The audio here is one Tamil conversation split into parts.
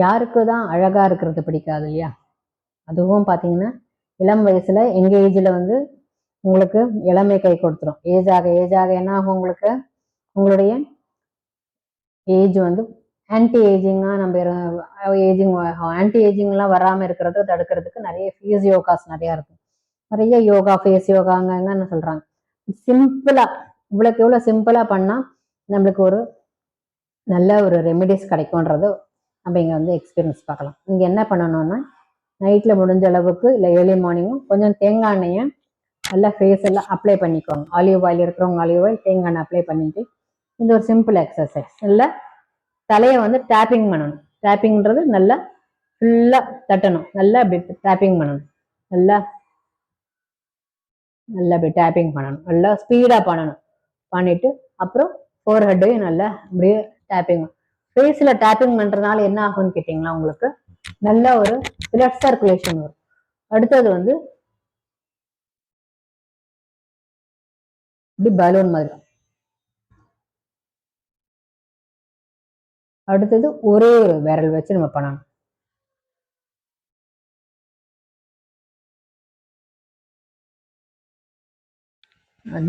யாருக்கு தான் அழகா இருக்கிறது பிடிக்காது இல்லையா? அதுவும் பார்த்தீங்கன்னா இளம் வயசுல எங்க ஏஜ்ல வந்து உங்களுக்கு இளமை கை கொடுத்துரும். ஏஜ் ஆக ஏஜ் ஆக என்ன ஆகும் உங்களுக்கு? உங்களுடைய ஏஜ் வந்து ஆன்டி ஏஜிங்கா நம்ம ஏஜிங் ஆன்டி ஏஜிங்லாம் வராமல் இருக்கிறது தடுக்கிறதுக்கு நிறைய ஃபேஸ் யோகாஸ் நிறையா இருக்கும். நிறைய யோகா ஃபேஸ் யோகாங்கன்னு சொல்றாங்க. சிம்பிளா இவ்வளோக்கு எவ்வளோ சிம்பிளா பண்ணா நம்மளுக்கு ஒரு நல்ல ஒரு ரெமிடிஸ் கிடைக்கும்ன்றது நம்ம இங்கே வந்து எக்ஸ்பீரியன்ஸ் பார்க்கலாம். நீங்க என்ன பண்ணணும்னா நைட்ல முடிஞ்ச அளவுக்கு இல்லை ஏர்லி மார்னிங்கும் கொஞ்சம் தேங்காய் எண்ணெயை நல்லா ஃபேஸ் எல்லாம் அப்ளை பண்ணிக்கோங்க. ஆலிவ் ஆயில் இருக்கிறவங்க ஆலிவ் ஆயில் தேங்காய் எண்ணெய் அப்ளை பண்ணிட்டு இந்த ஒரு சிம்பிள் எக்ஸசைஸ். இல்லை தலையை வந்து டேப்பிங் பண்ணணும். டேப்பிங்ன்றது நல்லா ஃபுல்லா தட்டணும். நல்லா அப்படி டேப்பிங் பண்ணணும். நல்லா நல்லா அப்படி டேப்பிங் பண்ணணும். நல்லா ஸ்பீடா பண்ணணும். பண்ணிட்டு அப்புறம் ஃபோர் ஹெட்டையும் நல்லா அப்படியே டேப்பிங். ஃபேஸ்ல டேப்பிங் பண்றதுனால என்ன ஆகும்னு கேட்டீங்களா, உங்களுக்கு நல்ல ஒரு பிளட் சர்க்குலேஷன் வரும். அடுத்தது வந்து இப்படி பலூன் மாதிரி. அடுத்தது ஒரே ஒரு விரல் வச்சு நம்ம பண்ணணும்.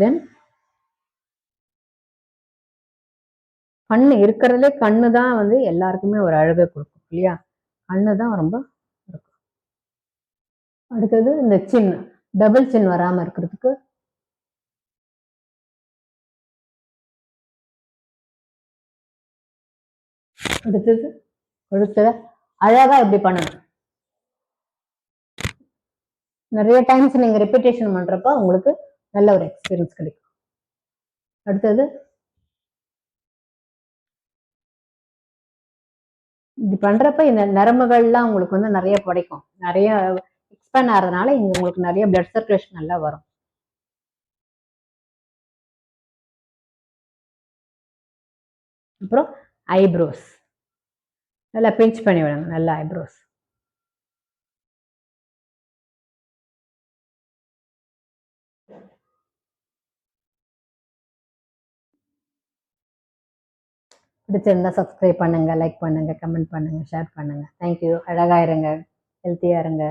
தென் கண்ணு இருக்கிறதுலே கண்ணு தான் வந்து எல்லாருக்குமே ஒரு அழகை கொடுக்கும் இல்லையா? கண்ணு தான் ரொம்ப இருக்கும். அடுத்தது இந்த சின், டபுள் சின் வராம இருக்கிறதுக்கு அடுத்தது கழுத்துல அழகா எப்படி பண்ணணும். நிறைய டைம்ஸ் நீங்க ரெப்பிட்டேஷன் பண்றப்ப உங்களுக்கு நல்ல ஒரு எக்ஸ்பீரியன்ஸ் கிடைக்கும். அடுத்தது இப்படி பண்றப்ப இந்த நரம்புகள்லாம் உங்களுக்கு வந்து நிறைய படைக்கும். நிறைய எக்ஸ்பேண்ட் ஆகிறதுனால இங்க உங்களுக்கு நிறைய பிளட் சர்க்குலேஷன் நல்லா வரும். அப்புறம் ஐப்ரோஸ் நல்லா பிஞ்ச் பண்ணி விடுங்க. நல்லா ஐப்ரோஸ். பிடிச்சிருந்தா சப்ஸ்கிரைப் பண்ணுங்க, லைக் பண்ணுங்க, கமெண்ட் பண்ணுங்க, ஷேர் பண்ணுங்க. தேங்க்யூ. அழகா இருங்க, ஹெல்த்தியா இருங்க.